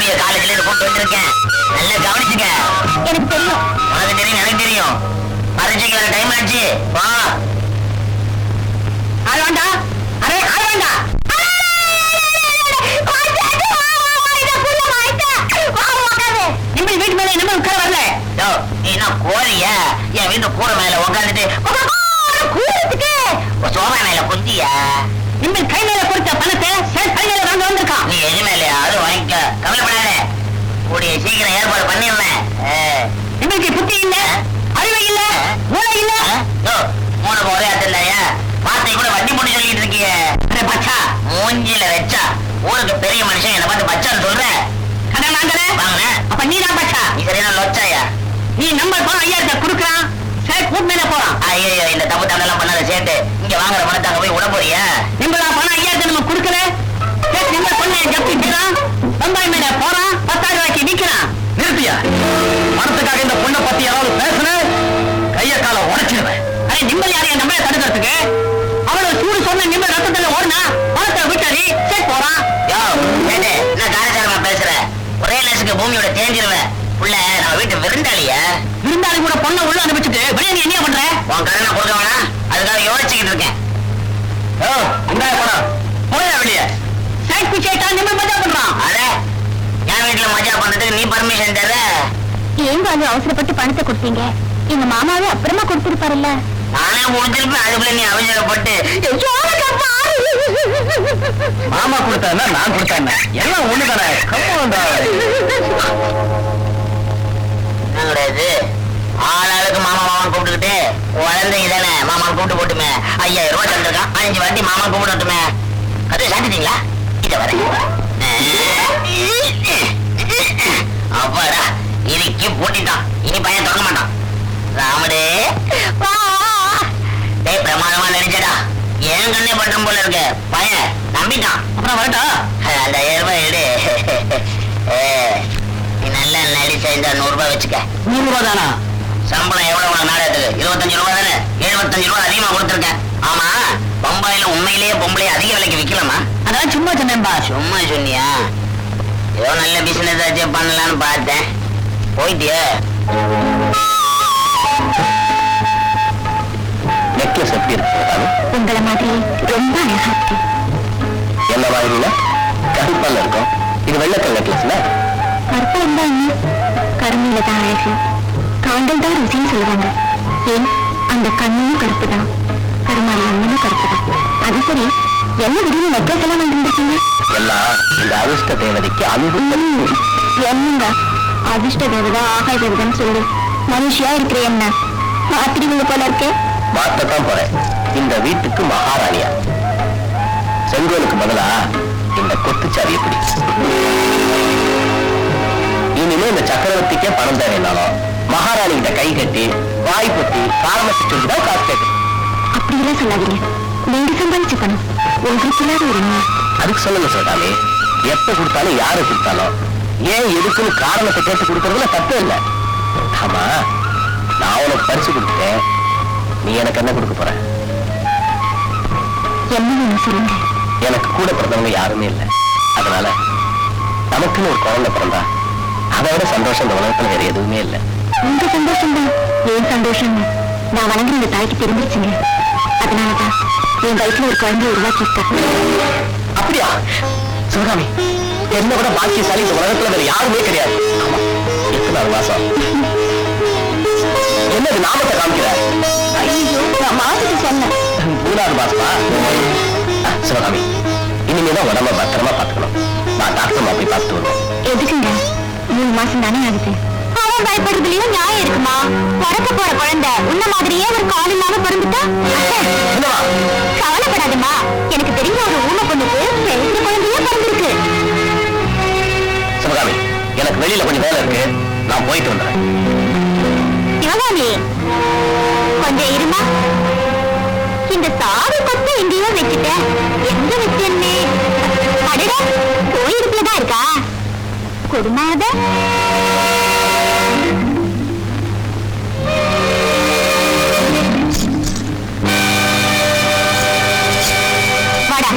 தம்பிய காலேஜ்ல இருந்து கூப்பிட்டு வந்திருக்கேன். நல்லா கவனிச்சுக்க. எனக்கு தெரியும். உனக்கு தெரியும், எனக்கு தெரியும். பரீட்சைக்கு வர டைம் ஆச்சு. வா. ஆள் வேண்டா. அரே ஆள் வேண்டா. வீட்டு மேல என்ன உட்கார வரல. நீ என்ன கோழியா? என் வீட்டு கூரை மேல உட்காந்துட்டு சோபா மேல குந்தியா? நிம்மதி கை மேல கொடுத்த பணத்தை கை மேல வாங்க வந்திருக்கான். நீ எது மேலயா? அது வாங்கிக்க, கவலைப்படாத. கூடிய சீக்கிரம் ஏற்பாடு பண்ணிடுறேன். நிம்மதிக்கு புத்தி இல்ல, அறிவு இல்ல, மூளை இல்ல. மூணு ஒரே இல்லையா? வார்த்தை கூட வண்டி போட்டு சொல்லிட்டு இருக்கிய. பச்சா மூஞ்சில வச்சா ஊருக்கு பெரிய மனுஷன் என்ன பார்த்து பச்சான்னு சொல்ற. அப்ப நீ தான் பச்சா. நீ சரியான லொச்சாயா? நீ நம்பர் பணம் 5000 கொடுக்கறான். சரி கூட் மேல போறான். ஐயோ இந்த தப்பு தண்டெல்லாம் பண்ணாத. சேர்த்து இங்க வாங்குற பணத்தை அங்க போய் விட போறியா? நிம்பளா பணம் 5000 நம்ம கொடுக்கல. சரி நிம்பள் பொண்ணை ஜப்தி செய்றான். பம்பாய் மேல போறான். 10,000 ரூபாய்க்கு விற்கிறான். நிறுத்தியா? பணத்துக்காக இந்த பொண்ணை பத்தி யாராவது பேசுன கைய கால உடைச்சிடுவேன். அரே நிம்பள் யாரையா நம்மள தடுக்கிறதுக்கு? அவளோட சூடு சொன்ன நிம்பள் ரத்தத்துல ஓடுனா பணத்தை விட்டாரி சரி போறான். யோ என்ன காரசாரமா பேசுற? ஒரே லட்சுக்கு பூமியோட தேஞ்சிருவேன். புள்ள நம்ம வீட்டு விருந்தாளியா? விருந்தாளி கூட பொண்ணை உள்ள அனுப்பிச்சுட்டு வெளியே நீ என்ன பண்ற? உன் கடனை கொடுக்க வேணாம், அதுக்காக யோசிச்சுக்கிட்டு இருக்கேன். பணம் போயா வெளியே. சைட் பிச்சைட்டா நிம்பள் மஜா பண்றான். அட என் வீட்டுல மஜா பண்றதுக்கு நீ பர்மிஷன் தர? ஏங்க அது அவசரப்பட்டு பணத்தை கொடுத்தீங்க? எங்க மாமாவே அப்புறமா கொடுத்திருப்பாருல்ல. நானே முடிஞ்சிருப்பேன், அதுக்குள்ள நீ அவசரப்பட்டு. மாமா கொடுத்தா நான் கொடுத்தேன் எல்லாம் ஒண்ணுதானே. கிடையாது, ஆளாளுக்கு மாமா மாமான்னு கூப்பிட்டுக்கிட்டு வளர்ந்தீங்க தானே. மாமான்னு கூப்பிட்டு போட்டுமே 5000 ரூபாய் தந்திருக்கான். 5 வாட்டி மாமா கூப்பிடட்டுமே. அது சாப்பிட்டீங்களா? இத வரேன். அப்பாடா இறுக்கி போட்டிட்டான். இனி பையன் தொடங்க மாட்டான். ராமடே டேய் பிரமாதமா நடிச்சடா. ஏன் கண்ணே பட்டம் போல இருக்கு. பையன் நம்பிட்டான். அப்புறம் வரட்டா? அந்த 1000 ரூபாய் எடு. நீ நல்லா நடிச்ச இந்த 100 ரூபாய் வச்சுக்க. 100 ரூபாய் தானா? சம்பளம் எவ்வளவு நாடகத்துக்கு? 25 ரூபாய் தானே? 75 ரூபாய் அதிகமா கொடுத்துருக்கேன். ஆமா பம்பாயில உண்மையிலேயே பொம்பளை அதிக விலைக்கு விக்கலாமா? அதான் சும்மா சொன்னேன்பா. சும்மா சொன்னியா? ஏதோ நல்ல பிசினஸ் ஆச்சு பண்ணலான்னு பார்த்தேன். போயிட்டியா? நெக்லஸ் எப்படி இருக்கு? உங்களை மாதிரி ரொம்ப அழகா இருக்கு. என்ன மாதிரில கருப்பால இருக்கும். இது வெள்ளக்கல் நெக்லஸ்ல. கருப்பா இருந்தா என்ன? கருமையில தான் அழகு, காண்டல் தான் ருசின்னு சொல்லுவாங்க. ஏன் அந்த கண்ணும் கருப்பு தான், கருமாரி அண்ணனும் கருப்பு தான். அது சரி, என்ன திடீர்னு நெக்லஸ் எல்லாம் வந்துருக்கீங்க? எல்லாம் இந்த அதிர்ஷ்ட தேவதைக்கு அன்பு. என்னங்க அதிர்ஷ்ட தேவதா ஆகாய தேவதான்னு சொல்லு. மனுஷியா இருக்கிற என்ன மாத்திரிங்க போல இருக்கு. மாத்தத்தான் போறேன். இந்த வீட்டுக்கு மகாராணியா செங்கோலுக்கு பதிலா இந்த கொத்துச்சாவி எப்படி? இனிமே இந்த சக்கரவர்த்திக்கே பணம் தேவைனாலும் மகாராணி கிட்ட கை கட்டி வாய் பொத்தி காரணத்தை சொல்லிதான் காசு கேட்கும். அப்படியெல்லாம் சொல்லாதீங்க. நீங்க சம்பாதிச்ச பணம் உங்களுக்கு இல்லாத ஒரு அதுக்கு சொல்லுங்க சொல்றாமே. எப்ப கொடுத்தாலும் யாரு கொடுத்தாலும் ஏன் எதுக்குன்னு காரணத்தை கேட்டு கொடுக்கறதுல தப்பு இல்லை. ஆமா நான் உனக்கு பரிசு கொடுத்துட்டேன், நீ எனக்கு என்ன கொடுக்க போற? என்ன சொல்லுங்க. எனக்கு கூட பிறந்தவங்க யாருமே இல்லை. அதனால நமக்குன்னு ஒரு குழந்தை பிறந்தா அதை விட சந்தோஷம் இந்த உலகத்துல வேற எதுவுமே இல்லை. உங்க சந்தோஷம் தான் ஏன் சந்தோஷம். நான் வணங்குற இந்த தாய்க்கு தெரிஞ்சிருச்சுங்க. அதனாலதான் என் வயிற்றுல ஒரு குழந்தைய உருவாக்கிட்டேன். அப்படியா? சிவகாமி என்ன விட பாக்கியசாலி இந்த உலகத்துல வேற யாருமே கிடையாது. ஆமா எத்தனை மாசம்? என்னது நாமத்தை காமிக்கிற? ஐயோ நான் மாத்துக்கு சொன்னேன். 3வது மாசமா? சிவகாமி இனிமேதான் உடம்ப பத்திரமா பாத்துக்கணும். நான் டாக்டர் போய் பார்த்துட்டு வருவோம். எதுக்குங்க? 3 மாசம் தானே ஆகுது. அவன் பயப்படுறதுலயும் நியாயம் இருக்குமா? பிறக்க போற குழந்தை உன்ன மாதிரியே ஒரு கால் இல்லாம பிறந்துட்டா கவலைப்படாதம்மா. எனக்கு தெரிஞ்ச ஒரு ஊமை பொண்ணுக்கு பெரிய குழந்தையே பிறந்திருக்கு. சிவகாமி எனக்கு வெளியில கொஞ்சம் வேலை இருக்கு, நான் போயிட்டு வந்துடுறேன். சிவகாமி கொஞ்சம் இருமா. இந்த சாவி கொத்து எங்கேயோ வச்சுட்டேன். எங்க வச்சேன்னே? அடடா கோயிலுக்குள்ளதான் இருக்கா? கொடுமாத வாடா.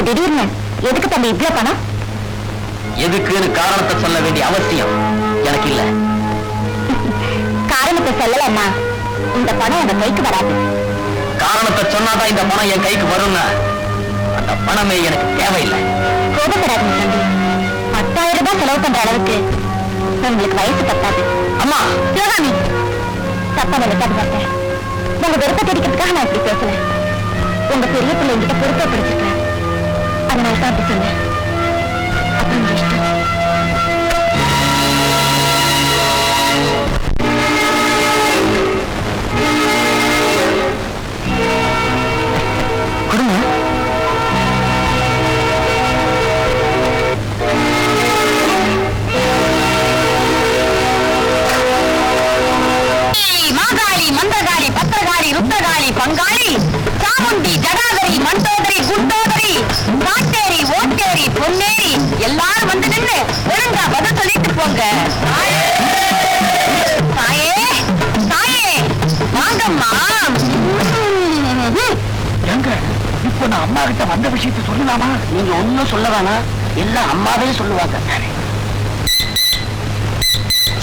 இப்ப திடீர்னு எதுக்கு தம்பி இவ்வளவு பணம்? எதுக்குன்னு காரணத்தை சொல்ல வேண்டிய அவசியம் எனக்கு இல்ல. காரணத்தை சொல்லலன்னா இந்த பணம் உங்க கைக்கு வராது. காரணத்தை சொன்னாதான் இந்த பணம் என் கைக்கு வரும்னா அந்த பணமே எனக்கு தேவையில்லை. கோபப்படாதீங்க தம்பி. 10,000 ரூபாய் செலவு பண்ற அளவுக்கு உங்களுக்கு வயசு பத்தாது. அம்மா சிவகாமி, தப்பா நினைக்காது பார்த்தேன். உங்க வெறுப்பை தெரிவிக்கிறதுக்காக நான் இப்படி பேசல. உங்க பெரிய பிள்ளை என்கிட்ட பொறுப்பை பிடிச்சிருக்கேன். அதனால தான் அப்படி சொன்னேன். அப்புறம் உங்க இஷ்டம். கொடுங்க. மாகாளி, மந்திரகாளி, பத்திரகாளி, ருத்ரகாளி, பங்காளி, சாமுண்டி, ஜடாதரி, மண்டோதரி, குண்டோதரி, காட்டேரி, ஓட்டேரி, பொன்னேரி எல்லாரும் வந்து நின்று ஒழுங்கா பதில் சொல்லிட்டு போங்க. தாயே, தாயே, வாங்கம்மா. எங்க இப்ப நான் அம்மா கிட்ட வந்த விஷயத்தை சொல்லலாமா? நீங்க ஒண்ணும் சொல்ல வேணாம், எல்லாம் அம்மாவே சொல்லுவாங்க.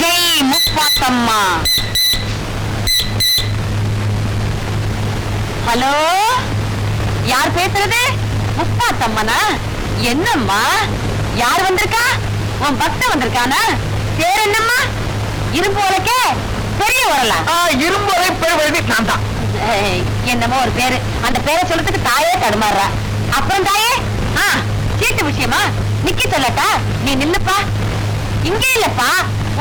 ஜெய் முப்பாத்தம்மா. ஹலோ, யார் பேசுறது? முப்பாத்தம்மனா? என்னம்மா, யார் வந்திருக்கா? உன் பக்தன் வந்திருக்கானா? பேர் என்னம்மா? இரும்பு உலக்கே பெரிய உரலா? இரும்பு வரை நான் தான். என்னமோ ஒரு பேரு. அந்த பேரை சொல்றதுக்கு தாயே தடுமாறுறா. அப்புறம் தாயே, சீட்டு விஷயமா நிக்க சொல்லட்டா? நீ நில்லுப்பா. இங்க இல்லப்பா,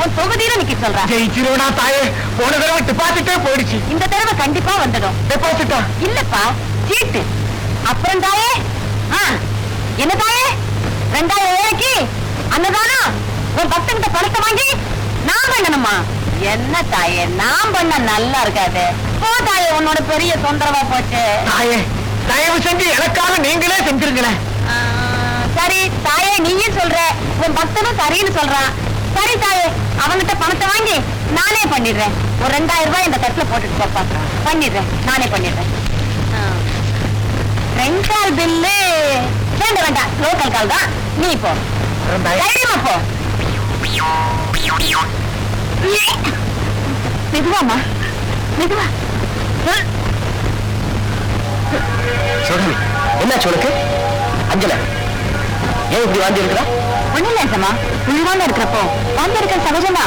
உன் தொகுதியில நிக்க சொல்றா. ஜெயிச்சிருவனா தாயே? போன தடவை டிபாசிட்டே போயிடுச்சு. இந்த தடவை கண்டிப்பா வந்துடும். டெபாசிட்டா? இல்லப்பா, சீட்டு. அப்புறம் தாயே, என்ன தாயே, 2000 வேலைக்கு அன்னதானம் உன் பக்தன்கிட்ட பணத்தை வாங்கி நான் பண்ணணுமா? என்ன தாயே, நான் பண்ண நல்லா இருக்காது. போ தாயே, உன்னோட பெரிய தொந்தரவா போச்சு. தாயே, தயவு செஞ்சு எனக்காக நீங்களே செஞ்சிருங்களேன். சரி தாயே, நீயே சொல்ற, உன் பக்தனும் சரின்னு சொல்றான். சரி தாயே, அவன்கிட்ட பணத்தை வாங்கி நானே பண்ணிடுறேன். ஒரு 2000 ரூபாய் இந்த தட்டுல போட்டுட்டு போப்பா. பண்ணிடுறேன், நானே பண்ணிடுறேன். ரெண்டால் பில்லு வேண்டாம், லோக்கல் கால் தான். நீ போ, தைரியமா போ. மெதுவாமா, மெதுவா. சொல்லுங்க, என்னாச்சு உனக்கு? அஞ்சல ஏன் இப்படி வாந்தி இருக்கிறா? ஒண்ணு இல்லம்மா, உள்வாங்க இருக்கிறப்போ வாங்க இருக்க சகஜமா.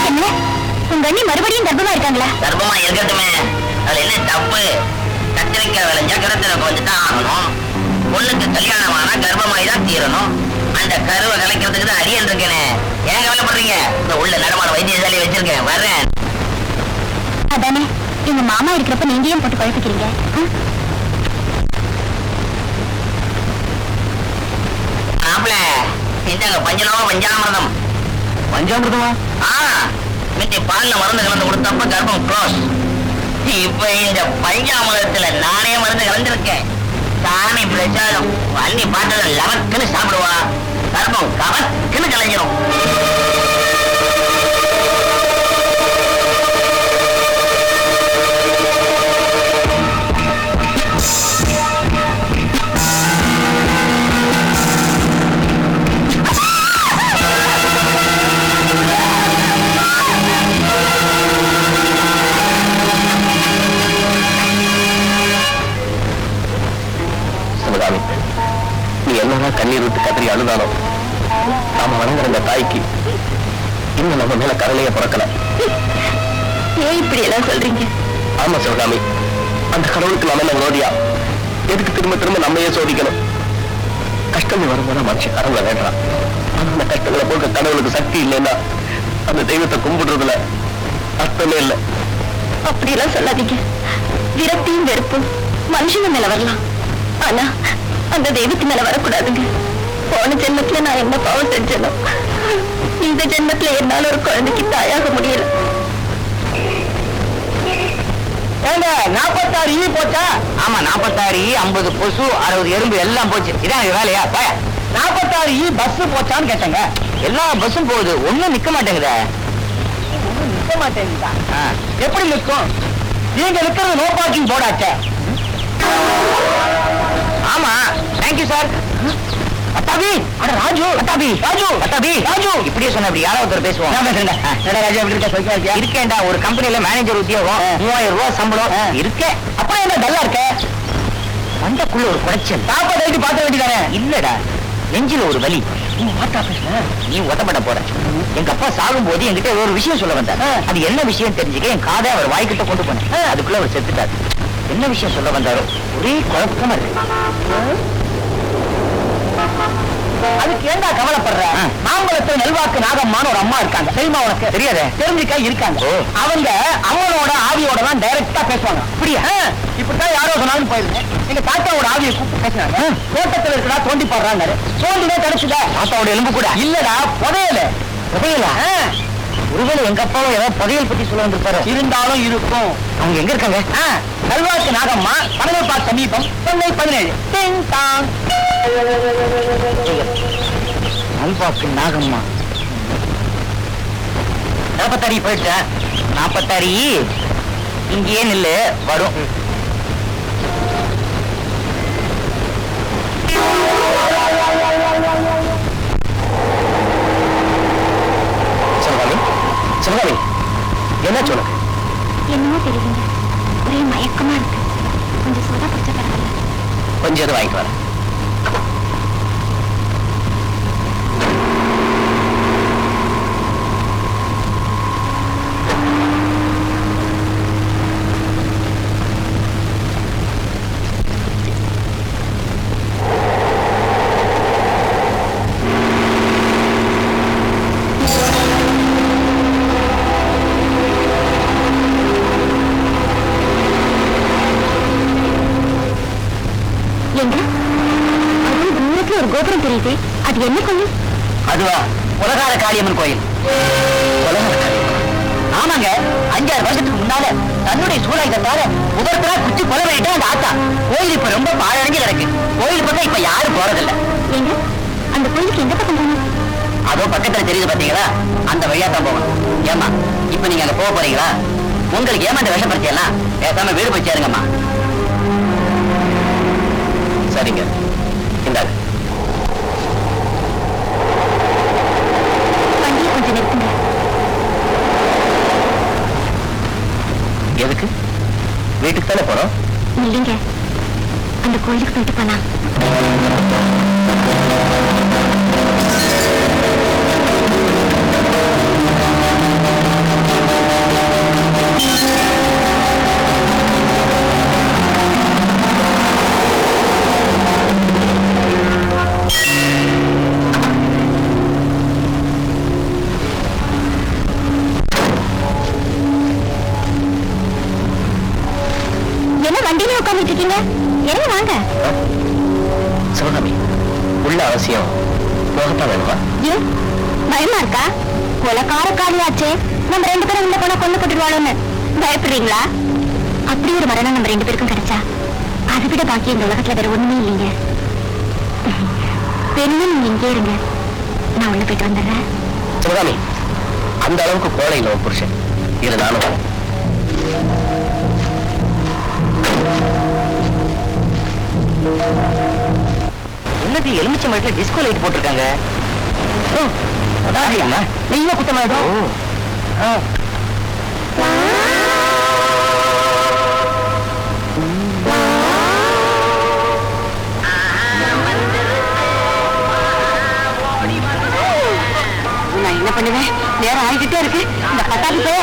என்ன உங்க அண்ணி மறுபடியும் கர்ப்பமா இருக்காங்களா? கர்ப்பமா இருக்கட்டுமே, அதுல என்ன தப்பு? கத்திரிக்காய் விளைஞ்சா கிடத்துல கொஞ்சம் ஆகணும். பொண்ணுக்கு கல்யாணம் ஆனா கர்ப்பமாய் தான் தீரணும். அந்த கருவை கலைக்கிறதுக்கு தான் அடியல் இருக்கேனே. ஏன் கவலைப்படுறீங்க? இந்த உள்ள நடமாட வைத்தியசாலையை வச்சிருக்கேன், வர்றேன். அதானே, எங்க மாமா இருக்கிறப்ப நீங்க ஏன் போட்டு குழப்பிக்கிறீங்க? இந்தாங்க பஞ்சாமிரதம். பஞ்சாமிரதமா? மிட்டி பால்ல மருந்து கலந்து கொடுத்தப்ப கர்ப்பம் க்ளோஸ். இப்ப இந்த பஞ்சாமிரதத்துல நானே மருந்து கலந்துருக்கேன். சாமி பிரசாதம். வள்ளி பாட்டல லவக்குன்னு சாப்பிடுவா, கர்ப்பம் கவக்குன்னு கலைஞ்சிடும். நீ என்னதான் கண்ணீர் விட்டு கதறி அழுதாலும் நாம வணங்குற இந்த தாய்க்கு இன்னும் நம்ம மேல கரலையே பிறக்கல. ஏன் இப்படி எல்லாம் சொல்றீங்க? ஆமா சிவகாமி, அந்த கடவுளுக்கு நம்ம என்ன விரோதியா? எதுக்கு திரும்ப திரும்ப நம்மையே சோதிக்கணும்? கஷ்டம் வரும்போது மனுஷன் கடவுளை வேண்டாம். ஆனா அந்த கஷ்டங்களை போக்க கடவுளுக்கு சக்தி இல்லைன்னா அந்த தெய்வத்தை கும்பிடுறதுல அர்த்தமே இல்லை. அப்படியெல்லாம் சொல்லாதீங்க. விரக்தியும் வெறுப்பும் மனுஷங்க மேல வரலாம், ஆனா அந்த தெய்வத்து மேல வரக்கூடாதுங்க. போன ஜென்மத்துல நான் என்ன பாவம் செஞ்சனோ இந்த ஜென்மத்துல என்னால ஒரு குழந்தைக்கு தாயாக முடியல. 46 ஈ போச்சா? ஆமா, 46 50 கொசு 60 எறும்பு எல்லாம் போச்சு. இதான் வேலையா? 46 ஈ பஸ் போச்சான்னு கேட்டேங்க. எல்லா பஸ்ஸும் போகுது, ஒண்ணும் நிக்க மாட்டேங்குதே. நிக்க மாட்டேங்குதா? எப்படி நிற்கும்? நீங்க இருக்கிறது நோ பார்க்கிங் போர்டாச்சே. ஆமா, தேங்க்யூ சார். அத்தாபி, அட ராஜு, அத்தாபி, ராஜு, அத்தாபி, ராஜு. இப்படியே சொன்ன அப்படி யாராவது ஒருத்தர் பேசுவோம். ராஜு எப்படி இருக்க? சொல்லியா? இருக்கேன்டா. ஒரு கம்பெனில மேனேஜர் உத்தியோகம், 3000 ரூபாய் சம்பளம் இருக்கே. அப்புறம் என்ன டல்லா இருக்க? மண்டக்குள்ள ஒரு குறைச்சல். சாப்பாடு வைத்து பார்த்த வேண்டியதானே? இல்லடா, நெஞ்சில ஒரு வலி. நீ ஒட்டப்பட போற. எங்க அப்பா சாகும் போது என்கிட்ட ஒரு விஷயம் சொல்ல வந்தார். அது என்ன விஷயம் தெரிஞ்சுக்க என் காதை அவர் வாய்க்கிட்ட கொண்டு போனேன். அதுக்குள்ள அவர் செத்துட்டார். என்ன விஷயம் சொல்ல வந்தாரோ ஒரே குழப்பமா இருக்கு. அதுக்கு ஏண்டா கவலைப்படுற? மாம்பழத்தில் நெல்வாக்கு நாகம்மான்னு ஒரு அம்மா இருக்காங்க. தெரியுமா உனக்கு? தெரியாத. தெரிஞ்சுக்க இருக்காங்க. அவங்க அவனோட ஆவியோட தான் டைரக்டா பேசுவாங்க. அப்படியா? இப்படித்தான் யாரோ சொன்னாலும் போயிருங்க. எங்க தாத்தாவோட ஆவியை கூப்பிட்டு பேசுறாங்க. தோட்டத்தில் இருக்கா தோண்டி போடுறாங்க. தோண்டிதான் கிடைச்சுதா? தாத்தாவோட எலும்பு கூட இல்லடா, புதையல. புதையலா? ஒருவேளை எங்க அப்பாவும் ஏதாவது புதையல் பத்தி சொல்ல வந்திருப்பாரு. இருந்தாலும் இருக்கும். அவங்க எங்க இருக்காங்க? நல்வாக்கு நாகம்மா, பனகல்பாத் சமீபம், சென்னை 17. நல்வாக்கு நாகம்மா 46 போயிடுச்சா? 46 இங்கேயே நில்லு, வரும். சிவகாமி, என்ன சொல்லுங்க? என்னமோ தெரியுங்க, ஒரே மயக்கமா இருக்கு. கொஞ்சம் சோதா குடிச்ச பரவாயில்ல. கொஞ்சம் இது வாங்கிட்டு வரேன். ஒரு கோபுரம் தெரியுது. அது என்ன கோயில்? அதுவா? உலகார காளியம்மன் கோயில். ஆமாங்க, 5-6 வருஷத்துக்கு முன்னால தன்னுடைய சூழாயுதத்தால உதரத்தா குச்சி கொலை பண்ணிட்டு அந்த ஆத்தா. கோயில் இப்ப ரொம்ப பாழடைஞ்சு கிடக்கு. கோயில் பக்கம் இப்ப யாரும் போறதில்ல. எங்க? அந்த கோயிலுக்கு எந்த பக்கம் போகணும்? அதோ பக்கத்துல தெரியுது பாத்தீங்களா? அந்த வழியா தான் போகணும். ஏமா இப்ப நீங்க அங்க போக போறீங்களா? உங்களுக்கு ஏமாந்த விஷப்படுத்தி எல்லாம் பேசாம வீடு போய் சேருங்கம்மா. சரிங்க, இந்தாங்க. வண்டியை கொஞ்சம் நிறுத்துங்க. எதுக்கு? வீட்டுக்கு தானே போறோம். இல்லைங்க, அந்த கோயிலுக்கு போயிட்டு போலாம். வண்டியில உட்காந்துட்டு இருக்கீங்க, என்ன வாங்க. சிவகாமி, உள்ள அவசியம் போகத்தான் வேணுமா? பயமா இருக்கா? கொலைக்கார காலியாச்சே, நம்ம 2 பேரும் உள்ள போனா கொண்டு கட்டுவாளோன்னு பயப்படுறீங்களா? அப்படி ஒரு மரணம் நம்ம 2 பேருக்கும் கிடைச்சா அதை விட பாக்கி இந்த உலகத்துல வேற ஒண்ணுமே இல்லைங்க. பெருமை நீங்க இங்கே இருங்க, நான் உள்ள போயிட்டு வந்துடுறேன். சிவகாமி, அந்த அளவுக்கு கோலை இல்லை புருஷன். இருந்தாலும் என்னது எலுமிச்சை மரத்துல டிஸ்கோ லைட் போட்டிருக்காங்க. நீங்க குத்தமாயிடும். நான் என்ன பண்ணுவேன்? நேரம் ஆகிக்கிட்டே இருக்கு. இந்த பட்டாபி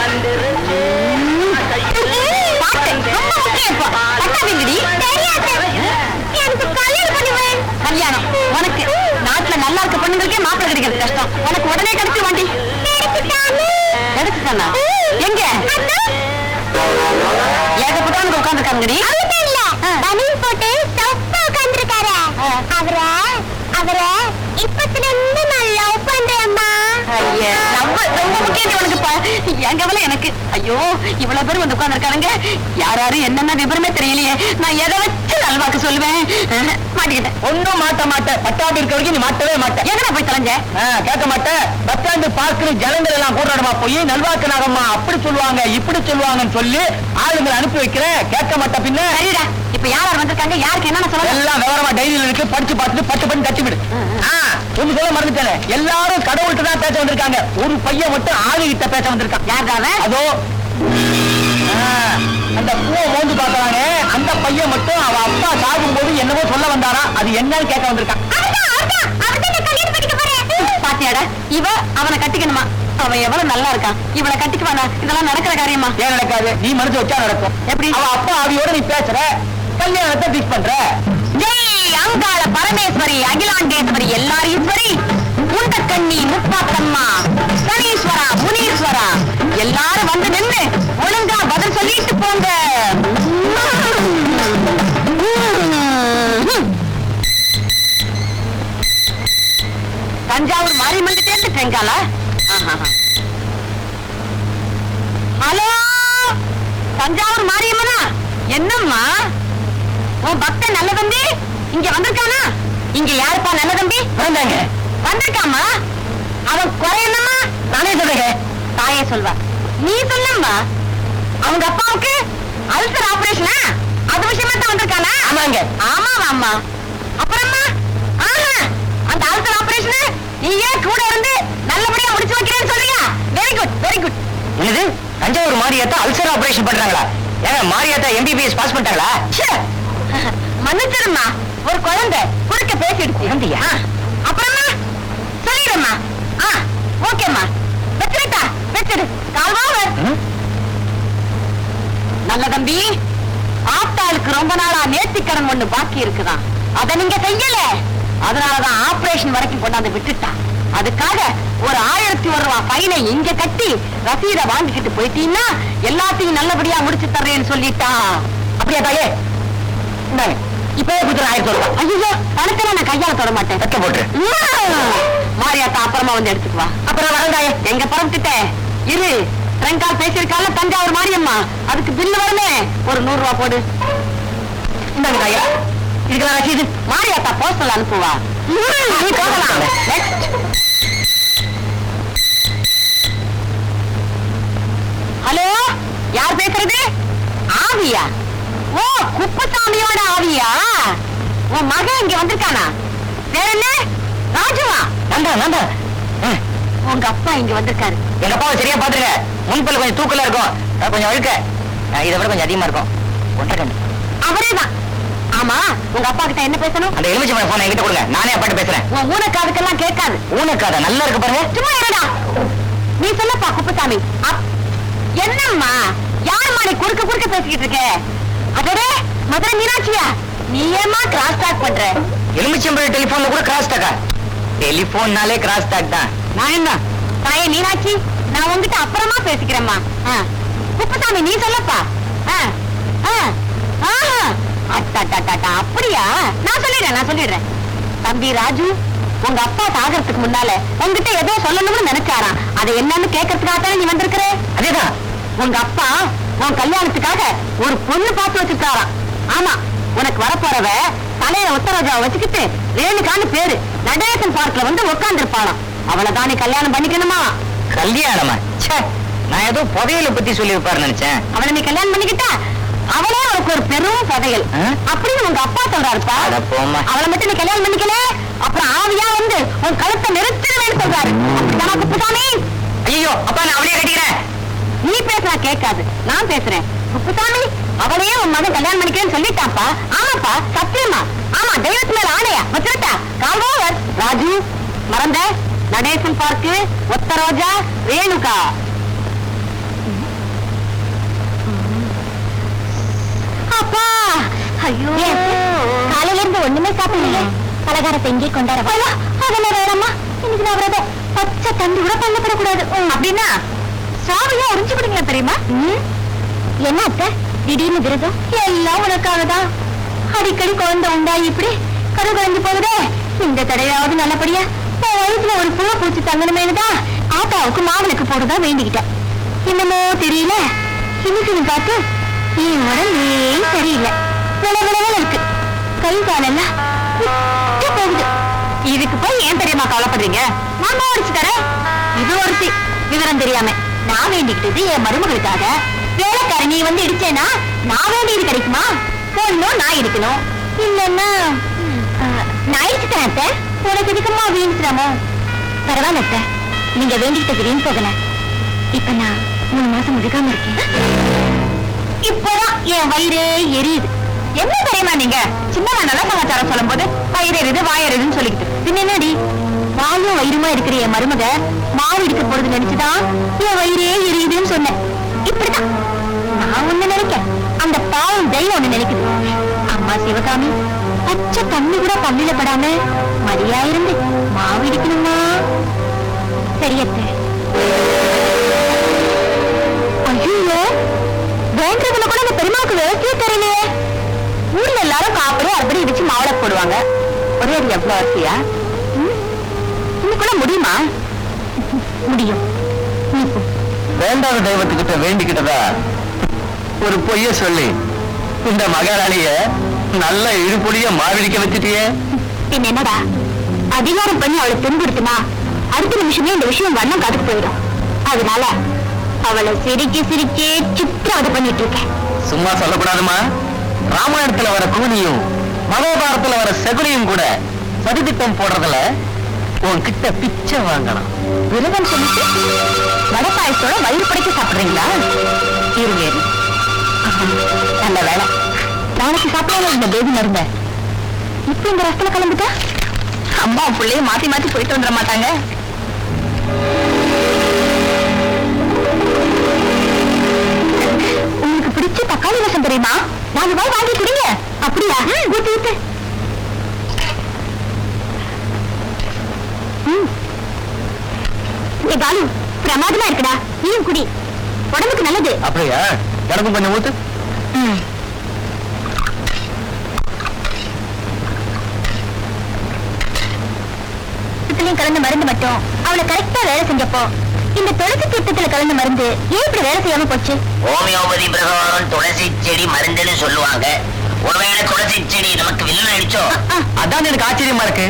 கல்யாணம் உனக்கு நாட்டுல நல்லா இருக்க பொண்ணுங்களுக்கே மாப்பிள்ளை கிடைக்கிறது கஷ்டம். உனக்கு உடனே கிடைச்சு வண்டி கிடைச்சுட்டானா? எங்க ஏகப்பட்டவனுக்கு உட்காந்துருக்காங்கடி. போட்டு உட்காந்துருக்காரு. அவரை இப்பத்துல இருந்து நான் லவ் பண்றேம்மா. ரொம்ப முக்கியம் உனக்கு. என் கவலை எனக்கு. ஐயோ, இவ்வளவு பேர் வந்து உட்காந்துருக்கானுங்க. யாரும் என்னென்ன விவரமே தெரியலையே. நான் எதை வச்சு அல்வாக்கு சொல்லுவேன். மாட்டிக்கிட்டேன். ஒன்னும் மாட்ட மாட்டேன். பட்டாண்டு இருக்க வரைக்கும் நீ மாட்டவே மாட்டேன். எங்கடா போய் தொலைஞ்ச? கேட்க மாட்டேன். பத்தாண்டு பார்க்கிற ஜனங்கள் எல்லாம் கூட்டாடமா போய் நல்வாக்கு நாகம்மா அப்படி சொல்லுவாங்க இப்படி சொல்லுவாங்கன்னு சொல்லி ஆளுங்களை அனுப்பி வைக்கிறேன். கேட்க மாட்டேன். பின்ன சரிடா. இப்ப யார் வந்திருக்காங்க, யாருக்கு என்னன்னு சொல்ல? எல்லாம் விவரமா டைரியில இருக்கு, படிச்சு பார்த்துட்டு பட்டு பண்ணி தட்டி விடு. ஒண்ணு சொல்ல மறந்துட்டேன். எல்லாரும் கடவுள்கிட்ட தான் பேச வந்திருக்காங்க. ஒரு பையன் மட்டும் ஆளு கிட்ட பேச வந்திருக்கான். யாருக்காக? அதோ அந்த பூவை மோந்து பாக்குறாங்க. அந்த பையன் மட்டும் அவ அப்பா சாகும் போது என்னவோ சொல்ல வந்தாரா, அது என்னன்னு கேட்க வந்திருக்கான். பாத்தியாடா, இவ அவனை கட்டிக்கணுமா? அவன் எவ்வளவு நல்லா இருக்கான். இவளை கட்டிக்குவானா? இதெல்லாம் நடக்கிற காரியமா? ஏன் நடக்காது? நீ மனசு வச்சா நடக்கும். எப்படி? அவ அப்பா அவியோட நீ பேசுற, கல்யாணத்தை ஃபிக்ஸ் பண்ற. ஜெய் அங்காள பரமேஸ்வரி, அகிலாண்டேஸ்வரி, எல்லாரீஸ்வரி, முண்டக்கண்ணி, முப்பாத்தம்மா, சனீஸ்வரா, முனீஸ்வரா, எல்லாரும் வந்து நின்று ஒழுங்கா பதில் சொல்லிட்டு போங்க. தஞ்சாவூர் மாரியம்மன் சேர்ந்துட்டேங்கால. ஹலோ, தஞ்சாவூர் மாரியம்மனா? என்னம்மா உன் பக்தன் நல்ல தம்பி இங்க வந்திருக்கானா? இங்க யாருப்பா நல்ல தம்பி? வந்தாங்க. வந்திருக்காமா? அவன் குறை என்னம்மா? நானே சொல்றேங்க. தாயே சொல்வா, நீ சொல்லம்மா. அவங்க அப்பாவுக்கு அல்சர் ஆபரேஷனா? அது விஷயமா தான் வந்திருக்கானா? ஆமாங்க. ஆமா. அப்புறமா அந்த அல்சர் ஆபரேஷன் நீயே கூட இருந்து நல்லபடியா முடிச்சு வைக்கிறேன்னு சொல்றியா? Very good, very good. இது தஞ்சாவூர் மாரியாத்தா அல்சர் ஆபரேஷன் பண்றாங்களா? ஏங்க மாரியாத்தா MBBS பாஸ் பண்ணிட்டாங்களா? மன்னிச்சிருமா, ஒரு குழந்தை குறுக்க பேசிடுச்சு. குழந்தையா? அப்புறமா சொல்லிடுமா. ஓகேம்மா, வச்சிருட்டா வச்சிடு. கால்வாவர் நல்ல தம்பி, ஆத்தாளுக்கு ரொம்ப நாளா நேர்த்திக்கடன் ஒண்ணு பாக்கி இருக்குதான். அதை நீங்க செய்யல, அதனாலதான் ஆபரேஷன் வரைக்கும் கொண்டாந்து விட்டுட்டா. அதுக்காக ஒரு 1001 ரூபாய் ஃபைனை இங்க கட்டி ரசீத வாங்கிக்கிட்டு போயிட்டீங்கன்னா எல்லாத்தையும் நல்லபடியா முடிச்சு தர்றேன்னு சொல்லிட்டா. அப்படியா தாயே? இந்தாங்க, இப்பவே கொடுத்துரு 1000 ரூபாய். ஐயோ, பணத்துல நான் கையால தொட மாட்டேன். தக்க போட்டுரு. மாரியாத்தா அப்புறமா வந்து எடுத்துக்குவா. அப்புறம் வரந்தாயே. எங்க பரப்பிட்டேன் இரு. ரெண்டாள் பேசியிருக்கால தஞ்சாவூர் மாரியம்மா, அதுக்கு பில்லு வருமே, ஒரு 100 ரூபாய் போடு. இந்தாங்க தாயே, இதுக்கெல்லாம் ரசீது. மாரியாத்தா போஸ்டல் அனுப்புவா. நீ போகலாம். Next. ஹலோ, யார் பேசுறது? ஆவியா? ஓ, குப்புசாமியோட ஆவியா? உன் மகன் இங்க வந்திருக்கானா? வேற என்ன? ராஜுவா? நந்தா உங்க அப்பா இங்க வந்திருக்காரு. எங்க அப்பாவை சரியா பாத்துருங்க. முன்பல் கொஞ்சம் தூக்கலா இருக்கும், கொஞ்சம் அழுக்க, இதை விட கொஞ்சம் அதிகமா இருக்கும். ஒன்றரை அவரேதான். ஆமா, உங்க அப்பா கிட்ட என்ன பேசணும்? அந்த எலுமிச்சம்பழம் போன என்கிட்ட கொடுங்க, நானே அப்பாட்ட பேசுறேன். உன் ஊனக்காதுக்கெல்லாம் கேட்காது. ஊனக்காத நல்லா இருக்கு பாருங்க. சும்மா இருடா. நீ சொல்லப்பா குப்புசாமி. என்னம்மா யாரும்மா நீ குறுக்க பேசிக்கிட்டு இருக்க? அதே மதுரை மீனாட்சியா? நீ ஏமா கிராஸ் டாக் பண்ற? எலுமிச்சம்பழம் டெலிபோன்ல கூட கிராஸ் டாக்கா? டெலிபோன்னாலே கிராஸ் டாக் தான். நான் என்ன தாயே மீனாட்சி, நான் உங்ககிட்ட அப்புறமா பேசிக்கிறேம்மா. குப்புசாமி நீ சொல்லப்பா. அப்படியா? நான் சொல்லிடுறேன். தம்பி ராஜு, உங்க அப்பா சாகறதுக்கு முன்னால உங்ககிட்ட ஏதோ சொல்லணும்னு நினைச்சாராம். அது என்னன்னு கேட்கறதுக்காக நீ வந்திருக்கிற. அதேதான். உங்க அப்பா உன் கல்யாணத்துக்காக ஒரு பொண்ணு பார்த்து வச்சிருக்காராம். ஆமா, உனக்கு வரப்போறவ தலையில உத்தரவாஜாவை வச்சுக்கிட்டு ரேணுகான்னு பேரு நடேசன் பார்க்ல வந்து உட்கார்ந்துருப்பாளாம். அவளைதான் நீ கல்யாணம் பண்ணிக்கணுமா? கல்யாணமா? நான் ஏதோ புதையலை பத்தி சொல்லி வைப்பாரு நினைச்சேன். அவளை நீ கல்யாணம் பண்ணிக்கிட்டா அவளே உனக்கு ஒரு பெரும் புதையல் அப்படின்னு உங்க அப்பா சொல்றாருப்பா. அவளை மட்டும் நீ கல்யாணம் பண்ணிக்கல, அப்புறம் ஆவியா வந்து உன் கழுத்தை நிறுத்திடுவேன்னு சொல்றாரு. குப்புசாமி, ஐயோ அப்பா, நான் அவளையே கட்டிக்கிறேன். நீ பேசுறா கேட்காது, நான் பேசுறேன். குப்புசாமி, அவளையே உன் மகன் கல்யாணம் பண்ணிக்கிறேன்னு சொல்லிட்டாப்பா. ஆமாப்பா, சத்தியமா. ஆமா, தெய்வத்து மேல ஆணையா வச்சிருட்டா. கால்வாவர் ராஜு, மறந்த நடேசன் பார்க்கு, ஒத்த ரோஜா, ரேணுகா. அப்பா, ஐயோ, காலையில இருந்து ஒண்ணுமே சாப்பிடலையே. பலகாரத்தை எங்கே கொண்டாட? அதெல்லாம் வேறம்மா, இன்னைக்கு நான் விரதம். பச்சை தண்ணி கூட பண்ணப்படக்கூடாது. அப்படின்னா சாமியா உறிஞ்சு விடுங்களா தெரியுமா? என்ன அத்தை திடீர்னு விரதம்? எல்லாம் உனக்காக தான். அடிக்கடி குழந்தை உண்டா இப்படி கருகலைஞ்சு போகுதே. இந்த தடையாவது நல்லபடியா வயசுல ஒரு பூ பூச்சி தங்கணுமேனு தான் ஆத்தாவுக்கு மாவளுக்கு போடுறதா வேண்டிக்கிட்டேன். என்னமோ தெரியல, இன்னைக்கு பார்த்து என் உடம்பே சரியில்லை. விளவிளவில் இருக்கு. கை காலெல்லாம் விட்டு போகுது. இதுக்கு போய் ஏன் பெரியம்மா கவலைப்படுறீங்க? நான் அடிச்சு தரேன். இது ஒருத்தி விவரம் தெரியாம நான் வேண்டிக்கிட்டது என் மருமகளுக்காக. வேலைக்கார நீ வந்து இடிச்சேனா நான் வேண்டியது கிடைக்குமா? பொண்ணும் நான் இருக்கணும். இல்லன்னா நான் இடிச்சுட்டேன் அத்தை. உனக்கு இதுக்குமா வீணிச்சிடாமோ? பரவாயில்ல அத்தை, நீங்க வேண்டிக்கிட்ட வீண் போகல. இப்ப நான் 3 மாசம் முழுகாம இருக்கேன். இப்பதான் என் வயிறே எரியுது. என்ன தெரியுமா நீங்க சின்ன நல்ல சமாச்சாரம் சொல்லும் போது வயிறு எரியுது வாயறிதுன்னு சொல்லிக்கிட்டு பின்ன என்னடி வாயும் வயிறுமா இருக்கிற என் மருமக மாவு இடிக்க போறது நினைச்சுதான் என் வயிறே எரியுதுன்னு சொன்னேன். இப்படிதான் நான் ஒண்ணு நினைக்கிறேன், அந்த பாவம் தெய்வம் ஒண்ணு நினைக்குது. அம்மா சிவகாமி பச்சை தண்ணி கூட பள்ளியில படாம மடியா இருந்து மாவு இடிக்கணுமா? சரியத்தை ஐயோ வேண்டதுல கூட அந்த பெருமாவுக்கு வேஸ்டியே தெரியலையே. ஊர்ல எல்லாரும் காப்படி அப்படி இடிச்சு மாவுள போடுவாங்க. ஒரே அது எவ்வளவு அரிசியா? இன்னும் முடியுமா? முடியும். வேண்டாத தெய்வத்துக்கிட்ட வேண்டிக்கிட்டதா ஒரு பொய்ய சொல்லி இந்த மகாராணிய நல்ல இழுபொடிய மாவிடிக்க வச்சுட்டியே. பின் என்னடா அதிகாரம் பண்ணி அவளை துன்புறுத்துனா அடுத்த நிமிஷமே இந்த விஷயம் வண்ணம் காத்துக்கு போயிடும். அதனால அவளை சிரிக்கி சிரிக்கே சித்திரவதை பண்ணிட்டு இருக்கேன். சும்மா சொல்லக்கூடாதுமா. ராமாயணத்துல வர கூனியும் மகாபாரதத்துல வர செகுனியும் கூட சதித்திட்டம் போடுறதுல உன்கிட்ட பிச்சை வாங்கணும். விரதம் சொல்லிட்டு வடை பாயசத்தோட வயிறு படைக்க சாப்பிடுறீங்களா? இருங்க நல்ல வேலை நாளைக்கு சாப்பிடாம இந்த பேபி மருந்த இப்ப இந்த ரசத்துல கலந்துட்டா அம்மா பிள்ளைய மாத்தி மாத்தி போயிட்டு வந்துட மாட்டாங்க. உங்களுக்கு பிடிச்ச தக்காளி ரசம் தெரியுமா? 4 ரூபாய் வாங்கி குடிங்க. அப்படியா? ஊத்து ஊத்து. பாலு பிரமாதமா இருக்குடா, நீயும் குடி, உடம்புக்கு நல்லது. அப்படியா? எனக்கும் கொஞ்சம் ஊத்து. கலந்த மருந்து மட்டும் அவளை கரெக்டா வேலை செஞ்சப்போ இந்த துளசி திட்டத்துல கலந்த மருந்து ஏன் இப்படி வேலை செய்யாம போச்சு? ஹோமியோபதி பிரகாரம் துளசி செடி மருந்துன்னு சொல்லுவாங்க. ஒருவேளை துளசி செடி நமக்கு வில்லன் அடிச்சோ? அதான் எனக்கு ஆச்சரியமா இருக்கு.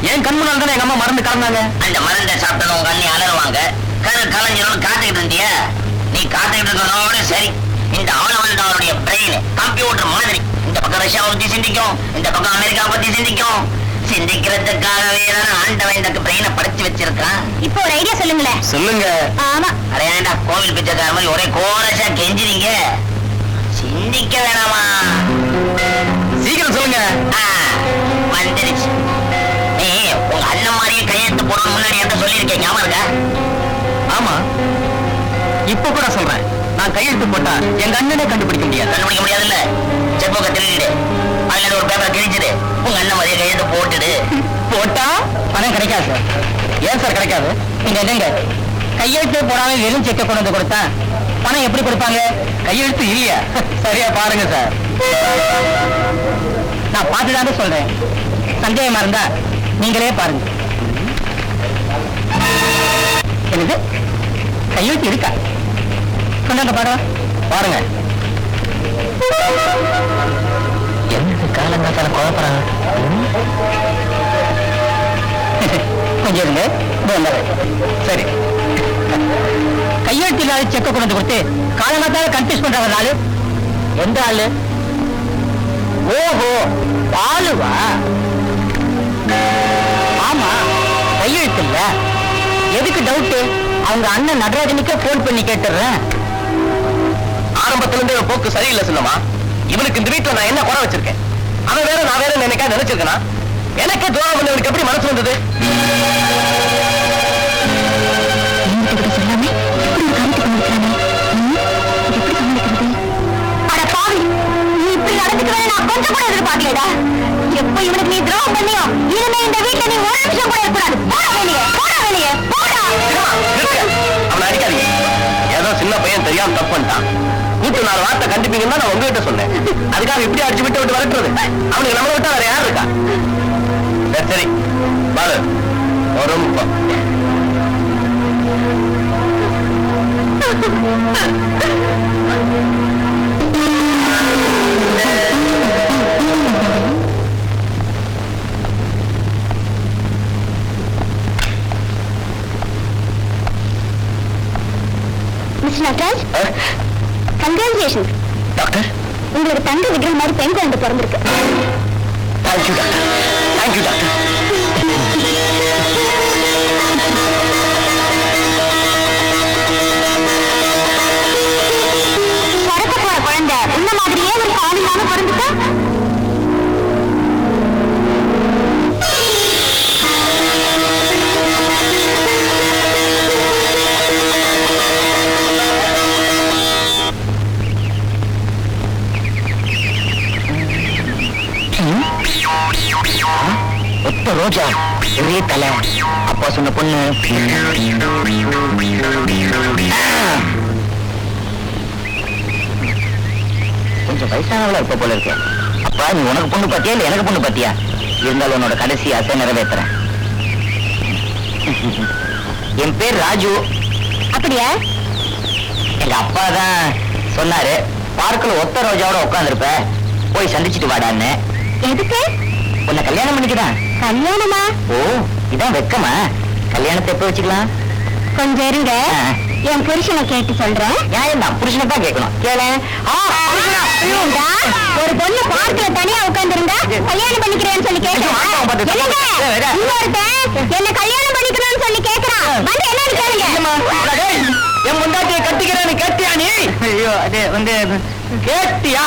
ஏன் கண்முன்னால தானே எங்க அம்மா மருந்து கலந்தாங்க. அந்த மருந்தை சாப்பிட்டவங்க கண்ணி அலறுவாங்க. கலைஞரும் காத்துக்கிட்டு இருந்தியா? நீ காத்துக்கிட்டு இருக்கனோட சரி. இந்த ஆளவனுடைய பிரெயின் கம்ப்யூட்டர் மாதிரி இந்த பக்கம் ரஷ்யாவை பத்தி சிந்திக்கும், இந்த பக்கம் அமெரிக்கா பத்தி சிந்திக்கும். சிந்திக்கிறதுக்காகவே தான் ஆண்டவன் இந்த பிரெயினை படைச்சு வச்சிருக்கான். இப்போ ஒரு ஐடியா சொல்லுங்களேன். சொல்லுங்க. ஆமா அரையாண்டா கோவில் பிச்சைக்கார மாதிரி ஒரே கோரஸா கெஞ்சிரீங்க. சிந்திக்க வேணாமா? சீக்கிரம் சொல்லுங்க. வந்துருச்சு. நீ உங்க அண்ணன் மாதிரியே கையெழுத்து போடணும் முன்னாடி என்கிட்ட சொல்லியிருக்கேன், ஞாபகம் இருக்கா? ஆமா, இப்ப கூட சொல்றேன். நான் கையெழுத்து போட்டா எங்க அண்ணனே கண்டுபிடிக்க முடியாது. கண்டுபிடிக்க முடியாதுல்ல? செப்போக்க திருடிடு, அதுல ஒரு பேப்பர் கிழிச்சிடு, உங்க அண்ணன் மாதிரியே கையெழுத்து போட்டுடு. போட்டா பணம் கிடைக்காது சார். ஏன் சார் கிடைக்காது? நீங்க என்னங்க கையெழுத்து போடாம வெறும் செக்க கொண்டு வந்து கொடுத்தா பணம் எப்படி கொடுப்பாங்க? கையெழுத்து இல்லையா? சரியா பாருங்க சார். நான் பார்த்துதான் சொல்றேன். சந்தேகமா இருந்தா நீங்களே பாருங்க. என்னது கையெழுத்து இருக்கா? சொன்னாங்க பாருங்க. என்னது காலங்காத்தால குழப்பறாங்க? கொஞ்சம் இருங்க, சரி. கையெழுத்து இல்லாத செக்க கொண்டு வந்து கொடுத்து காலங்காத்தால கன்ஃபியூஸ் பண்றாங்க. நாலு எந்த ஆளு? ஓஹோ, பாலுவா? ஆமா, கையெழுத்து இல்ல. எதுக்கு டவுட்? அவங்க அண்ணன் நடராஜனுக்கே போன் பண்ணி கேட்டுறேன். ஆரம்பத்துல இருந்து போக்கு சரியில்லை சொல்லமா. இவனுக்கு இந்த வீட்டுல நான் என்ன குறை வச்சிருக்கேன்? அவன் வேற நான் வேற நினைக்கா நினைச்சிருக்கனா? எனக்கே துரோகம் பண்ணவனுக்கு எப்படி மனசு வந்தது? சொல்லாமே இப்படி ஒரு காரியத்தை பண்ணிருக்கானே, எப்படி சமாளிக்கிறது? அட பாவி, நீ இப்படி நடந்துக்கவே நான் கொஞ்சம் கூட எதிர்பார்க்கலடா. எப்ப இவனுக்கு நீ துரோகம் பண்ணியோ இனிமே இந்த வீட்டுல நீ ஒரு நிமிஷம் கூட இருக்கக்கூடாது. போடா வெளியே, போடா வெளியே, போடா. அவனை அடிக்காதீங்க. ஏதோ சின்ன பையன் தெரியாம தப்பு பண்ணிட்டான். கூட்டு 4 வார்த்தை கண்டிப்பீங்கன்னா நான் உங்ககிட்ட சொன்னேன். அதுக்காக இப்படி அடிச்சு விட்டு விட்டு வரட்டுறது? அவனுக்கு நம்மளை விட்டா வேற யார் இருக்கா? சரி பாரு, ஒரு நிமிஷம். Mister Natraj, congratulation. டாக்டர், உங்களுக்கு தங்க விக்கிற மாதிரி பெண் குழந்தை பிறந்திருக்கு. Thank you doctor, thank you doctor. பிறக்க போற குழந்தை இந்த மாதிரியே ஒரு காலில்லாம பிறந்துட்டா ஒத்த ரோஜா ஒரே தலை. அப்பா சொன்ன பொண்ணு கொஞ்சம் வயசானவளா இருப்ப போல இருக்கு. அப்பா, நீ உனக்கு பொண்ணு பாத்தியா இல்ல எனக்கு பொண்ணு பாத்தியா? இருந்தாலும் உன்னோட கடைசி ஆசை நிறைவேற்றுறேன். என் பேர் ராஜு. அப்படியா? எங்க அப்பா தான் சொன்னாரு, பார்க்கல ஒத்த ரோஜாவோட உட்காந்துருப்ப, போய் சந்திச்சுட்டு வாடான்னு. எதுக்கு? உன்னை கல்யாணம் பண்ணிக்கிட்டான். கல்யாணமா? ஓ, இதான் வெக்கமா? கல்யாணத்தை எப்ப வச்சுக்கலாம்? கொஞ்சம் இருங்க, என் புருஷனை கேட்டு சொல்றேன். நியாயம் தான், புருஷனை தான் கேட்கணும். கேளு. ஒரு பொண்ணு பார்க்கல தனியா உட்கார்ந்திருந்தா கல்யாணம் பண்ணிக்கிறேன்னு சொல்லி கேட்கறான். என்ன கல்யாணம் பண்ணிக்கணும்னு சொல்லி கேட்கறான். வந்து என்னன்னு கேளுங்க. என் முண்டாட்டியை கட்டிக்கிறேன்னு கேட்டியா நீ? ஐயோ, அது வந்து கேட்டியா?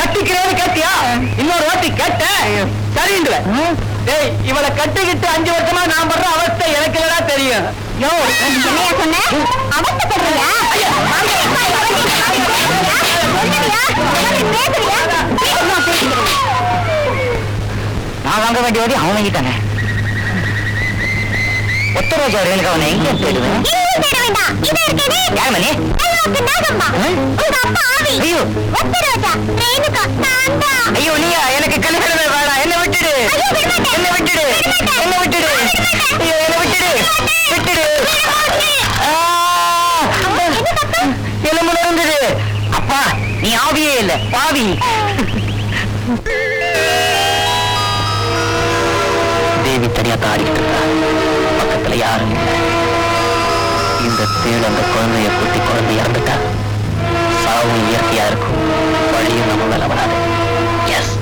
கட்டிக்கிறேன்னு கேட்டியா? இன்னொரு வாட்டி கேட்ட சரின்ற. டேய், இவளை கட்டிக்கிட்டு 5 வருஷமா நான் பண்ற அவஸ்தை எனக்கு இல்லடா தெரியும். யோ, என்னையா சொன்ன? அவஸ்தைப்படுறியா? நான் வாங்க வேண்டிய வாடி அவன் வாங்கிட்டானே. ஒத்த ரோஜா ரேணுகா அவனை எங்க தேடுவேன்? யார் மணி? ஐயோ, ஐயோ, நீயா? எனக்கு கல்யாணமே வேணாம், என்ன விட்டுடு, என்ன விட்டுடு, என்ன விட்டுடு, ஐயோ, என்ன விட்டுடு, விட்டுடு. எலும்பு இருந்தது. அப்பா, நீ ஆவியே இல்ல, பாவி. தேவி தனியா தாடிக்கிட்டு இருக்கா, பக்கத்துல யாரும் இல்லை. இந்த தேள் அந்த குழந்தைய குத்தி குழந்தை இறந்துட்டா சாவும் இயற்கையா இருக்கும், வழியும் நம்ம மேல வராது. S,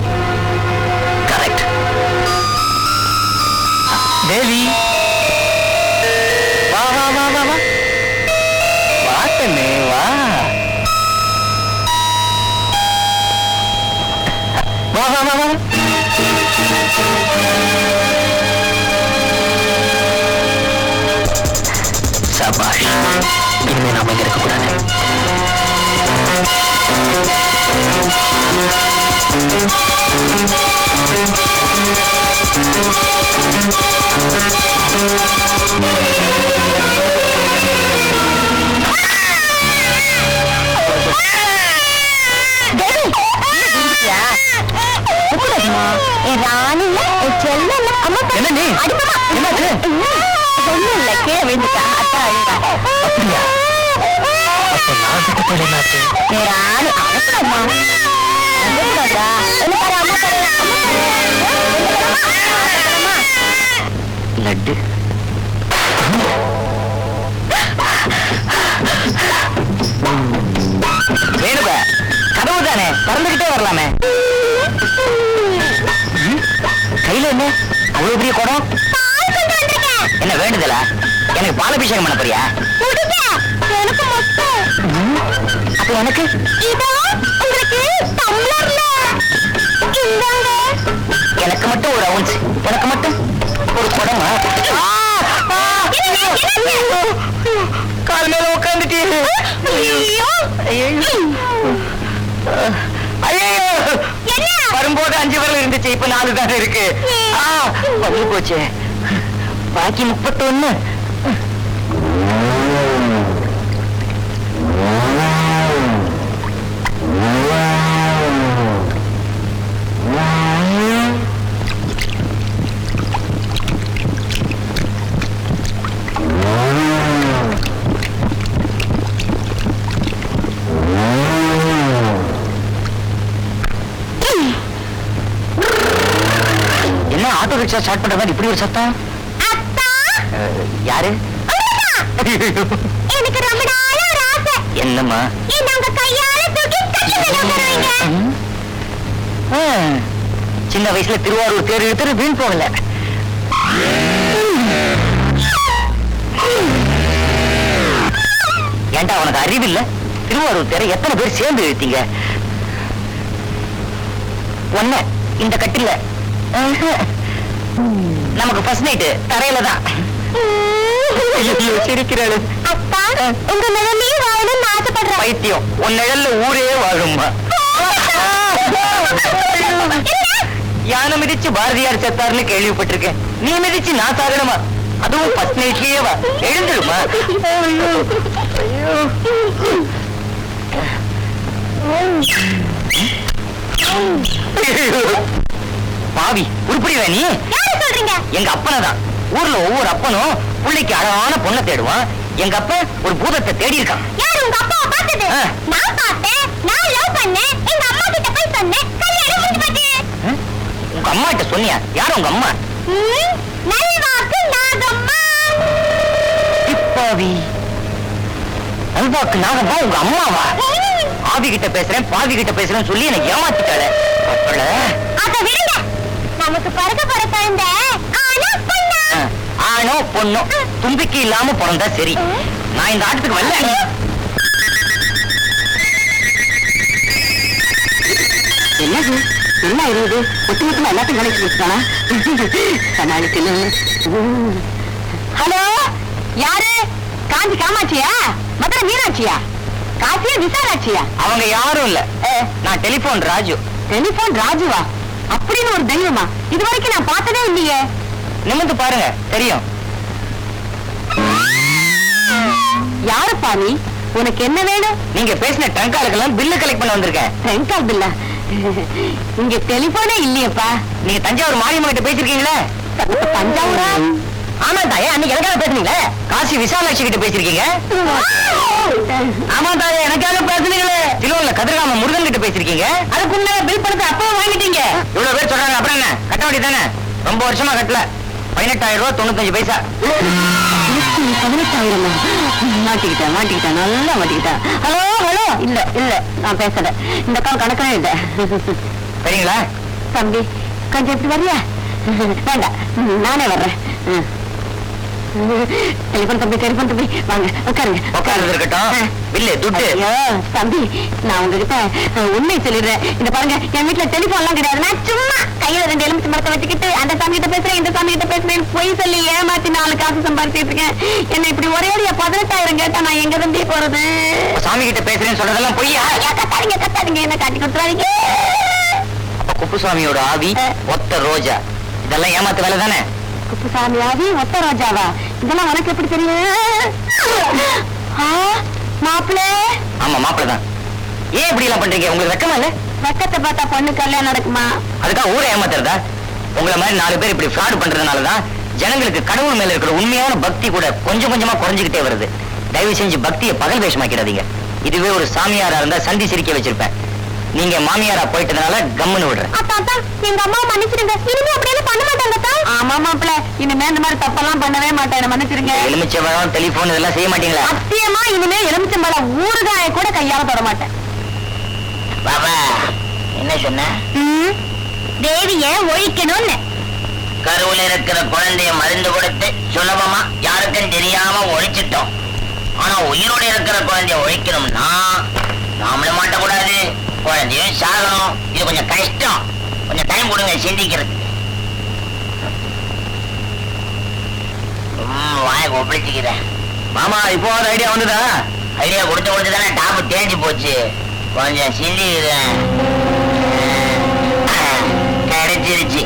correct. தேவி, வா வா வா வா வா வா கண்ணே, வா வா வா வா வா. சபாஷ், இனிமே நாம இங்க இருக்கக்கூடாது. என்ன நீ? என்னாச்சு? ஒண்ணும் இல்ல, கீழே விழுந்துட்டா. அதான் அழுதா. அப்படியா? அப்ப நான் கிட்ட என்னாச்சு? ராணி அனுப்புறம்மா. அனுப்புறதா? என்ன பாரு, அம்மா பாரு, அம்மா. லட்டு. வேணுப, கதவு தானே திறந்துகிட்டே வரலாமே. கையில என்ன அவ்வளவு பெரிய குடம்? என்ன வேண்டுதலா? எனக்கு பாலாபிஷேகம் பண்ண போறியா? எனக்கு மட்டும். அப்ப எனக்கு இதோ உங்களுக்கு டம்ளர்ல. இந்தாங்க. எனக்கு மட்டும் ஒரு அவுன்ஸ், உனக்கு மட்டும் ஒரு குடமா? கால் மேல உட்காந்துட்டு வரும்போது 5 விரல் இருந்துச்சு, இப்ப 4 தானே இருக்கு. வந்து போச்சு, பாக்கி 31. என்ன ஆட்டோ ரிக்ஷா ஸ்டார்ட் பண்ற மாதிரி இப்படி ஒரு சத்தம்? யாரு? எனக்கு ரொம்ப நாளா ஒரு ஆசை. என்னம்மா? நாங்க கையால தூக்கி கட்டுங்க. சின்ன வயசுல திருவாரூர் தேர் இழுத்துட்டு வீண் போகல. ஏண்டா அவனுக்கு அறிவில்லை? திருவாரூர் தேரை எத்தனை பேர் சேர்ந்து இழுத்தீங்க? ஒண்ணு இந்த கட்டில நமக்கு ஃபர்ஸ்ட் நைட் தரையில தான். சிரிக்கிறாளு. அப்பா உங்க நிழலையும் வாழணும்னு ஆசைப்படுறேன். பைத்தியம், உன் நிழல்ல ஊரே வாழும்மா. யானை மிதிச்சு பாரதியார் செத்தாருன்னு கேள்விப்பட்டிருக்கேன். நீ மிதிச்சு நான் சாகணுமா? அதுவும் ஃபர்ஸ்ட் நைட்லயே வா. எழுந்துருமா. பாவி உருப்படிவா நீ? சொல்றீங்க எங்க அப்பனை தான். ஊர்ல ஒவ்வொரு அப்பனும் பிள்ளைக்கு அழகான பொண்ணை தேடுவான். எங்க அப்ப ஒரு பூதத்தை தேடி இருக்கான். யார் உங்க அப்பாவை பார்த்தது? நான் பார்த்தேன். நான் லவ் பண்ணேன். எங்க அம்மா கிட்ட போய் சொன்னேன். கல்யாணம் முடிஞ்சு போச்சு. உங்க அம்மா கிட்ட சொன்னியா? யார் உங்க அம்மா? நல்வாக்கு நாகம்மா. பாவி, நல்வாக்கு நாகம்மா உங்க அம்மாவா? ஆவி கிட்ட பேசுறேன், பாவி கிட்ட பேசுறேன்னு சொல்லி எனக்கு ஏமாத்திட்டாள. அத விடுங்க. நமக்கு பிறக்க போற குழந்தை ஆனா பொண்ணா? ஆனோ பொண்ணோ தும்பிக்கை இல்லாம பிறந்தா சரி. நான் இந்த ஆட்டத்துக்கு வரல. என்னது என்ன இருக்குது? ஒட்டுமொத்தமா எல்லாத்தையும் கணக்கு கொடுத்தானா? ஹலோ, யாரு? காஞ்சி காமாட்சியா? மதுரை மீனாட்சியா? காசியா விசாலாட்சியா? அவங்க யாரும் இல்ல. நான் டெலிபோன் ராஜு. டெலிபோன் ராஜுவா? அப்படின்னு ஒரு தெய்வமா? இது வரைக்கும் நான் பார்த்ததே இல்லையே. நிமிந்து பாருங்க தெரியும். யாருப்பா நீ? உனக்கு என்ன வேணும்? நீங்க பேசின ட்ரங்காலுக்கெல்லாம் பில்லு கலெக்ட் பண்ண வந்திருக்கேன். ட்ரங்கால் பில்லா? இங்க டெலிபோனே இல்லையப்பா. நீங்க தஞ்சாவூர் மாரியம்மன் கிட்ட பேசிருக்கீங்களே? தஞ்சாவூரா? ஆமா தாயே, அன்னைக்கு எனக்காக பேசுனீங்களே. காசி விசாலாட்சி கிட்ட பேசிருக்கீங்க. ஆமா தாயே, எனக்காக பேசுனீங்களே. சிலோன்ல கதிர்காம முருகன் கிட்ட பேசிருக்கீங்க. அதுக்குள்ள பில் பணத்தை அப்பவே வாங்கிட்டீங்க. இவ்வளவு பேர் சொல்றாங்க, அப்புறம் என்ன? கட்ட வேண்டியது தானே? ரொம்ப வருஷமா கட்டல. 18,000 ரூபாய் 95 பைசா. 18,000? மாட்டிக்கிட்டேன் நல்லா மாட்டிக்கிட்டேன். ஹலோ ஹலோ, இல்ல இல்ல நான் பேசல. இந்த கால் கணக்கே இல்ல. சரிங்களா தம்பி? கொஞ்சம் எப்படி வரியா? வேண்டாம், நானே வர்றேன். டெலிபோன் தம்பி, டெலிபோன் தம்பி, வாங்க உட்காருங்க. உட்காருங்க இருக்கட்டும். இல்ல துட்டு. தம்பி, நான் உங்ககிட்ட உண்மை சொல்லிடுறேன். இந்த பாருங்க, என் வீட்டுல டெலிபோன் எல்லாம் கிடையாது. நான் சும்மா கையில 2 எலுமிச்சை மரத்தை வச்சுக்கிட்டு அந்த சாமி கிட்ட பேசுறேன், இந்த சாமி கிட்ட பேசுறேன், பொய் சொல்லி ஏமாத்தி 4 காசு சம்பாதிச்சிட்டு இருக்கேன். என்ன இப்படி ஒரே 18,000 கேட்டா நான் எங்க தம்பி போறது? சாமி கிட்ட பேசுறேன்னு சொல்றதெல்லாம் பொய்யா? கத்தாதீங்க கத்தாதீங்க, என்ன காட்டி கொடுத்துறாதீங்க. அப்ப குப்புசாமியோட ஆவி ஒத்த ரோஜா, இதெல்லாம் ஏமாத்து வேலை தானே? குப்புசாமி ஆவி ஒத்த ரோஜாவா? இதெல்லாம் உனக்கு எப்படி தெரியும்? மாப்பிள்ள? ஆமா மாப்பிள்ள தான். ஏன் இப்படி எல்லாம் பண்றீங்க? உங்களுக்கு வெக்கமா இல்ல? வெக்கத்தை பார்த்தா பொண்ணு கல்யாணம் நடக்குமா? அதுக்காக ஊரை ஏமாத்துறதா? உங்களை மாதிரி 4 பேர் இப்படி ஃப்ராட் பண்றதுனாலதான் ஜனங்களுக்கு கடவுள் மேல இருக்கிற உண்மையான பக்தி கூட கொஞ்சம் கொஞ்சமா குறைஞ்சுக்கிட்டே வருது. தயவு செஞ்சு பக்தியை பகல் வேஷமாக்கிறாதீங்க. இதுவே ஒரு சாமியாரா இருந்தா சந்தி சிரிக்க வச்சிருப்பேன். நீங்க மாமியாரா போயிட்டதுனால கம்முன்னு விடுறேன். எங்க அம்மா மன்னிச்சிருங்க. இனிமே அப்படியெல்லாம் பண்ண மாட்டாங்க. ஆமா மாப்பிள்ள, இனிமே இந்த மாதிரி தப்பெல்லாம் பண்ணவே மாட்டேன், மன்னிச்சிருங்க. எலுமிச்சை பழம், டெலிபோன் இதெல்லாம் செய்ய மாட்டீங்களா? சத்தியமா இனிமே எலுமிச்சை பழம் ஊறுகாய கூட கையால தொட மாட்டேன். பாபா என்ன சொன்ன? தேவிய ஒழிக்கணும்னு. கருவுல இருக்கிற குழந்தைய மருந்து கொடுத்து சுலபமா யாருக்கும் தெரியாம ஒழிச்சிட்டோம். ஆனா உயிரோட இருக்கிற குழந்தைய ஒழிக்கணும்னா நாமளே மாட்டக்கூடாது, குழந்தையும் சாகணும். இது கொஞ்சம் கஷ்டம். கொஞ்சம் டைம் கொடுங்க சிந்திக்கிறதுக்கு. வாய கொப்பளிச்சுக்கிறேன். மாமா இப்போ ஒரு ஐடியா வந்துதா? ஐடியா கொடுத்து தானே டாப்பு தேஞ்சு போச்சு. கொஞ்சம் சிந்திக்கிறேன். கிடைச்சிருச்சு.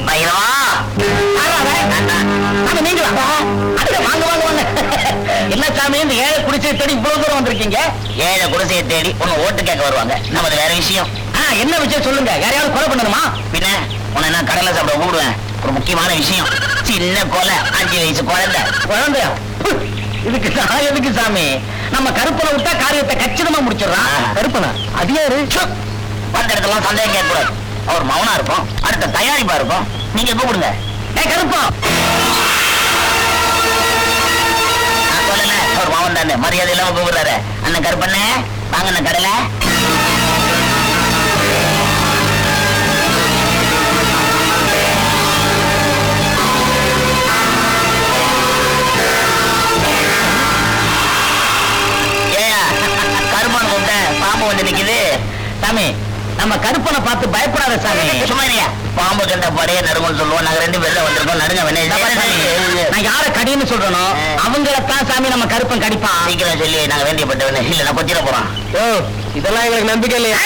பைரவா என்ன சாமி, இந்த ஏழை குடிசையை தேடி இவ்வளவு தூரம் வந்திருக்கீங்க? ஏழை குடிசையை தேடி ஒன்னு ஓட்டு கேட்க வருவாங்க. நமது வேற விஷயம். என்ன விஷயம் சொல்லுங்க. யாரையாவது கொலை பண்ணணுமா? பின்ன உன்னை நான் கடலை சாப்பிட கூடுவேன். ஒரு முக்கியமான விஷயம். சின்ன கொலை, 5 வயசு குழந்தை. குழந்தையா? இதுக்கு நான் எதுக்கு சாமி? நம்ம கருப்பனை விட்டா காரியத்தை கச்சிதமா முடிச்சிடறான். கருப்பனா? அது யாரு? வந்த இடத்துல சந்தேகம் கேட்கக்கூடாது. அவர் மௌனா இருக்கும், அடுத்த தயாரிப்பா இருக்கும். நீங்க கூப்பிடுங்க. கருப்பா நான் சொல்லல, அவர் பாவம் தானே மரியாதை இல்லாம கூப்பிடுறாரு. அண்ணன் கருப்பண்ண வாங்க அண்ணன் கடையில. ஏயா கருப்பன் கூப்பிட்டேன், பாம்பு வந்து நிக்குது. சாமி நம்ம கருப்பனை பார்த்து பயப்படாத சாமி. சும்மா இல்லையா, பாம்பு கண்ட படைய நடுங்கன்னு சொல்லுவோம். நாங்க 2 பேர்ல வந்திருக்கோம். நடுங்க நான் யார கடின்னு சொல்றனோ அவங்களத்தான் சாமி நம்ம கருப்பன் கடிப்பான். சீக்கிரம் சொல்லி நாங்க வேண்டியப்பட்டவன இல்ல நான் கொச்சிட போறோம். இதெல்லாம் எங்களுக்கு நம்பிக்கை இல்லையா?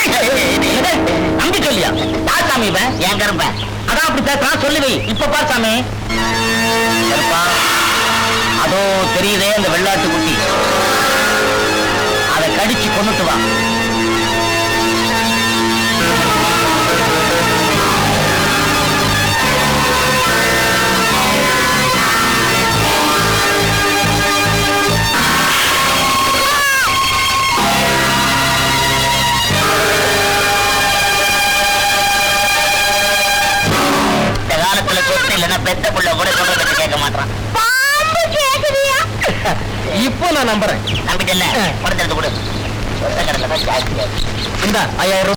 நம்பிக்கை இல்லையா? யார் சாமி இவன்? என் கருப்பன். அதான் அப்படி பேசுறான், சொல்லுவி. இப்ப பார் சாமி. கருப்பா, அதோ தெரியுதே அந்த வெள்ளாட்டு குட்டி, அதை கடிச்சு கொண்டுட்டு வா. பெத்த புள்ள கூட சொல்றத கேட்க மாட்டான். இப்போ நான் நம்புறேன். நம்பிட்டல படத்தை எடுத்து கொடு. சொந்த கடல தான் ஜாஸ்தியா. இந்த 5000